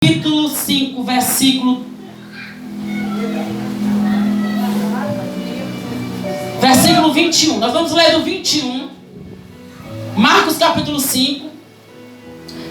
Capítulo 5, versículo 21. Nós vamos ler do 21. Marcos capítulo 5,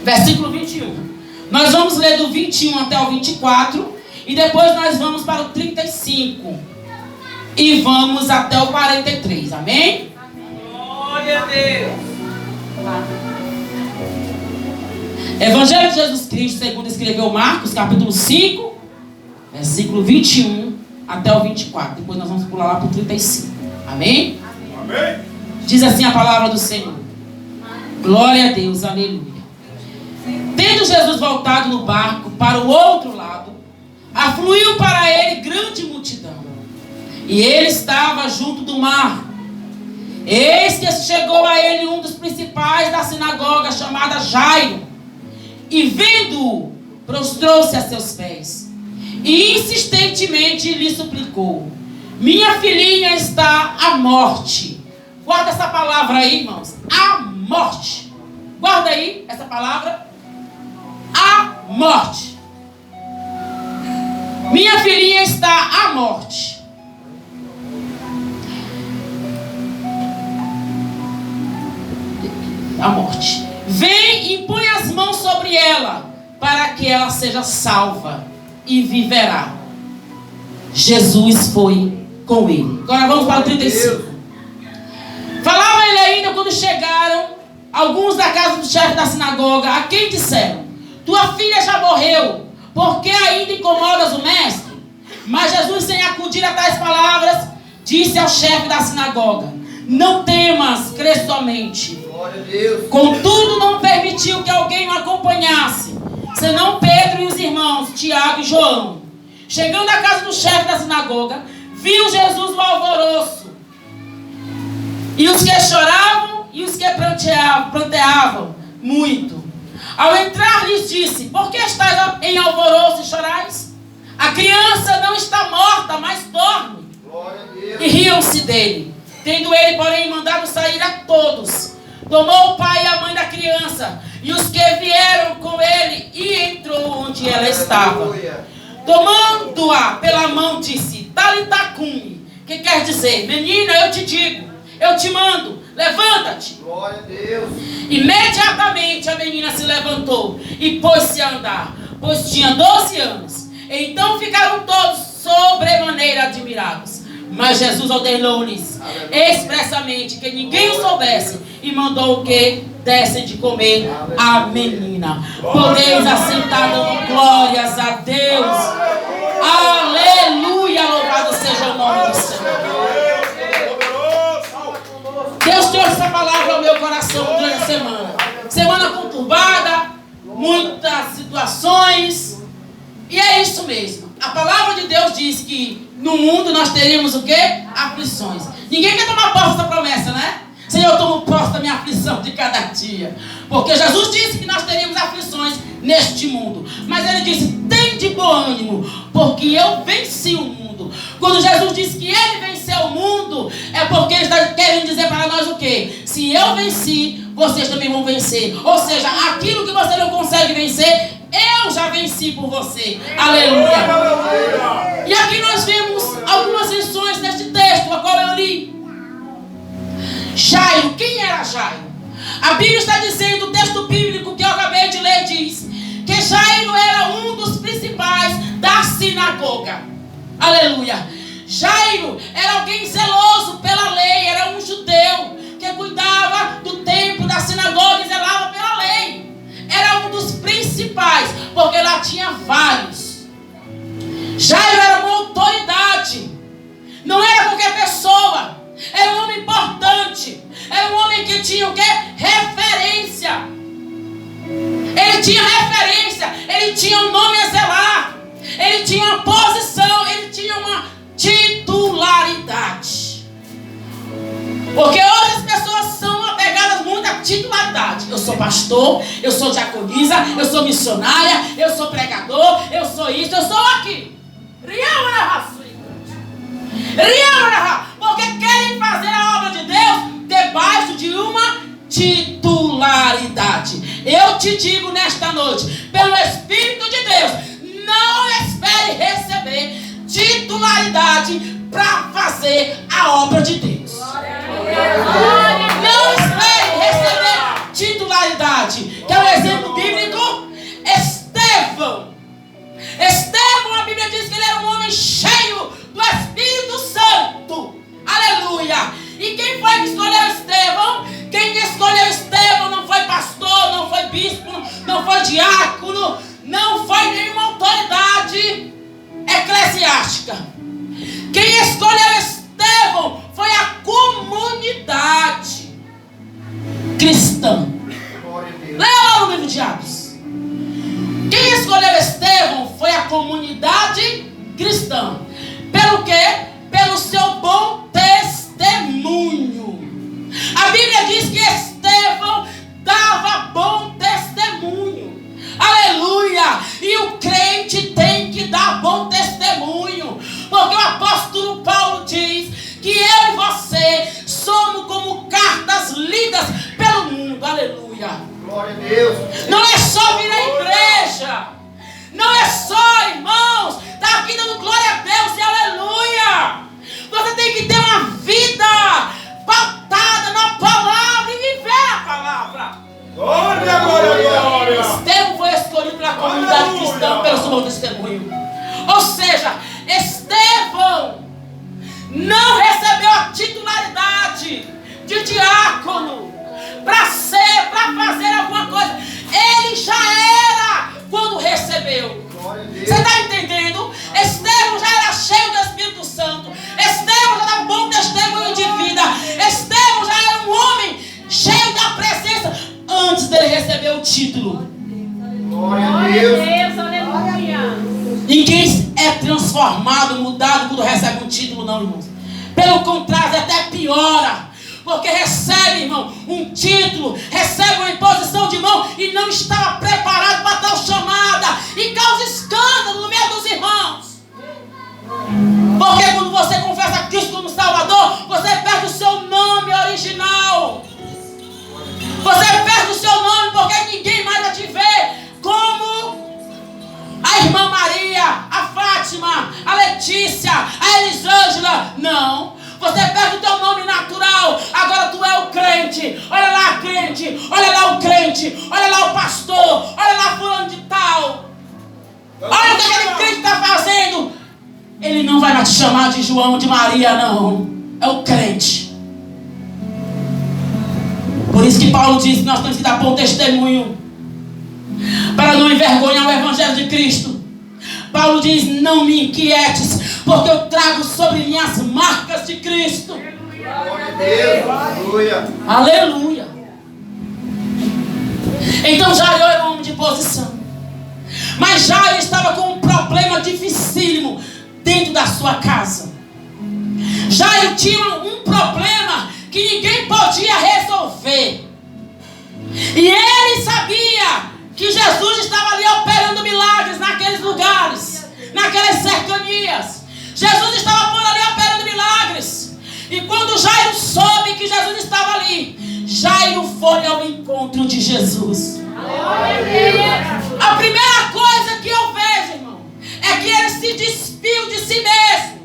versículo 21. Nós vamos ler do 21 até o 24. E depois nós vamos para o 35. E vamos até o 43. Amém? Glória a Deus. Evangelho de Jesus Cristo, segundo escreveu Marcos, capítulo 5, versículo 21 até o 24. Depois nós vamos pular lá para o 35. Amém? Amém. Diz assim a palavra do Senhor. Glória a Deus, aleluia. Tendo Jesus voltado no barco para o outro lado, afluiu para ele grande multidão. E ele estava junto do mar. Eis que chegou a ele um dos principais da sinagoga, chamada Jairo. E vendo-o, prostrou-se a seus pés. E insistentemente lhe suplicou: minha filhinha está à morte. Guarda essa palavra aí, irmãos. À morte. Guarda aí essa palavra. À morte. Minha filhinha está à morte. À morte. Vem e põe as mãos sobre ela, para que ela seja salva e viverá. Jesus foi com ele. Agora vamos para o 35. Falava ele ainda quando chegaram alguns da casa do chefe da sinagoga, a quem disseram: tua filha já morreu, por que ainda incomodas o mestre? Mas Jesus, sem acudir a tais palavras, disse ao chefe da sinagoga: não temas, crê somente. Contudo, não permitiu que alguém o acompanhasse, senão Pedro e os irmãos Tiago e João. Chegando à casa do chefe da sinagoga, viu Jesus no alvoroço, e os que choravam e os que pranteavam muito. Ao entrar, lhes disse: por que estáis em alvoroço e chorais? A criança não está morta, mas dorme. E riam-se dele. Tendo ele, porém, mandado sair a todos, tomou o pai e a mãe da criança e os que vieram com ele e entrou onde ela estava. Tomando-a pela mão, disse: Talitá cumi, que quer dizer: menina, eu te digo, eu te mando, levanta-te. Glória a Deus. Imediatamente a menina se levantou e pôs-se a andar, pois tinha 12 anos. Então ficaram todos sobremaneira admirados. Mas Jesus ordenou-lhes expressamente que ninguém o soubesse e mandou que dessem de comer a menina. Podeis assentar dando glórias a Deus. Aleluia, louvado seja o nome do Senhor. Deus trouxe essa palavra ao meu coração durante a semana. Semana conturbada, muitas situações. E é isso mesmo. A palavra de Deus diz que no mundo nós teríamos o quê? Aflições. Ninguém quer tomar posse dessa promessa, né? Senhor, eu tomo posse da minha aflição de cada dia. Porque Jesus disse que nós teríamos aflições neste mundo. Mas ele disse: tem de bom ânimo, porque eu venci o mundo. Quando Jesus disse que ele venceu o mundo, é porque ele está querendo dizer para nós o quê? Se eu venci, vocês também vão vencer. Ou seja, aquilo que você não consegue vencer, eu já venci por você. Aleluia. E aqui nós vemos algumas lições neste texto, a qual eu li. Jairo, quem era Jairo? A Bíblia está dizendo, o texto bíblico que eu acabei de ler diz que Jairo era um dos principais da sinagoga. Aleluia. Jairo era alguém zeloso pela lei, era um judeu que cuidava do templo, da sinagoga e zelava pela lei. Era um dos principais, porque lá tinha vários. Jairo era uma autoridade. Não era qualquer pessoa. Era um homem importante. Era um homem que tinha o quê? Referência. Ele tinha referência. Ele tinha um nome a zelar. Ele tinha uma posição. Ele tinha uma titularidade. Porque hoje as pessoas são apegadas muito à titularidade. Eu sou pastor, eu sou diaconisa, eu sou missionária, eu sou pregador, eu sou isso, eu sou aquilo. Porque querem fazer a obra de Deus debaixo de uma titularidade. Eu te digo nesta noite, pelo Espírito de Deus, não espere receber titularidade para fazer a obra de Deus. Não espere receber titularidade. Que é um exemplo bíblico. Estevão, a Bíblia diz que ele era um homem cheio do Espírito Santo. Aleluia. E quem foi que escolheu Estevão? Quem escolheu Estevão não foi pastor, não foi bispo, não foi diácono, não foi nenhuma autoridade eclesiástica. Quem escolheu Estevão foi a comunidade cristã. Leia lá no livro de Atos. Quem escolheu Estevão foi a comunidade cristã. Pelo quê? Pelo seu bom testemunho. A Bíblia diz que Estevão dava bom testemunho. Aleluia! E o crente tem que dar bom testemunho. Porque o apóstolo Paulo diz que eu e você somos como cartas lidas pelo mundo. Aleluia! Glória a Deus. Não é só vir à igreja. Não é só, irmãos, estar aqui dando glória a Deus e aleluia. Você tem que ter uma vida pautada na palavra e viver a palavra. Glória, glória, glória. Estevão foi escolhido pela comunidade cristã pelo seu bom testemunho. Ou seja, Estevão não recebeu a titularidade de diácono para fazer alguma coisa. Ele já era quando recebeu. Você está entendendo? Estevão já era cheio do Espírito Santo. Estevão já dava bom testemunho de vida. Estevão já era um homem cheio da presença antes dele receber o título. Glória a Deus. Aleluia. Ninguém é transformado, mudado quando recebe um título, não, irmãos. Pelo contrário, até piora. Porque recebe, irmão, um título, recebe uma imposição de mão e não estava preparado para tal chamada. E causa escândalo no meio dos irmãos. Porque quando você confessa Cristo como Salvador, você perde o seu nome original. Você perde o seu nome porque ninguém mais vai te ver como a irmã Maria, a Fátima, a Letícia, a Elisângela. Não. Você perde o teu nome natural. Agora tu é o crente. Olha lá a crente. Olha lá o crente. Olha lá o pastor. Olha lá fulano de tal. Olha o que aquele crente está fazendo. Ele não vai mais te chamar de João, de Maria, não. É o crente. Por isso que Paulo diz que nós temos que dar bom testemunho, para não envergonhar o Evangelho de Cristo. Paulo diz: não me inquietes, porque eu trago sobre mim as marcas de Cristo. Glória a Deus. Aleluia. Aleluia. Então Jairo era um homem de posição. Mas Jairo estava com um problema dificílimo dentro da sua casa. Jairo tinha um problema que ninguém podia resolver. E ele sabia que Jesus estava ali operando milagres naqueles lugares, naquelas cercanias. Jesus estava por ali operando milagres. E quando Jairo soube que Jesus estava ali, Jairo foi ao encontro de Jesus. A primeira coisa que eu vejo, irmão, é que ele se despiu de si mesmo.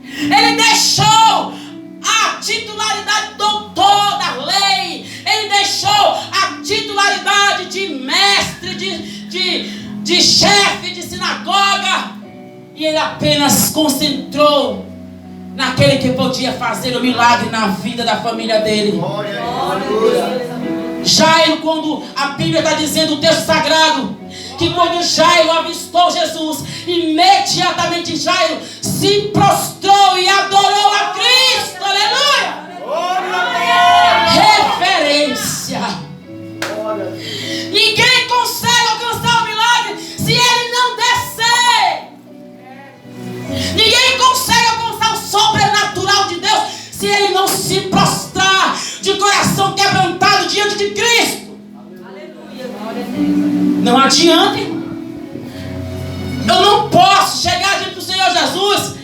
Ele deixou a titularidade de doutor da lei. Ele deixou a titularidade de mestre, de chefe de sinagoga. E ele apenas concentrou naquele que podia fazer o milagre na vida da família dele. Jairo, quando a Bíblia está dizendo, o texto sagrado, que quando Jairo avistou Jesus, imediatamente Jairo se prostrou e adorou a Cristo. Aleluia! Referência. Ninguém consegue alcançar o milagre se ele não descer. Ninguém consegue alcançar o sobrenatural de Deus se ele não se prostrar de coração quebrantado diante de Cristo. Não adianta, irmão. Eu não posso chegar diante do Senhor Jesus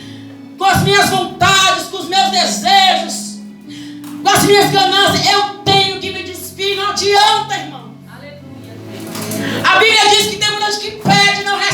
com as minhas vontades, com os meus desejos, com as minhas ganâncias. Eu tenho que me despir. Não adianta, irmão. cristãs que pedem não recebem.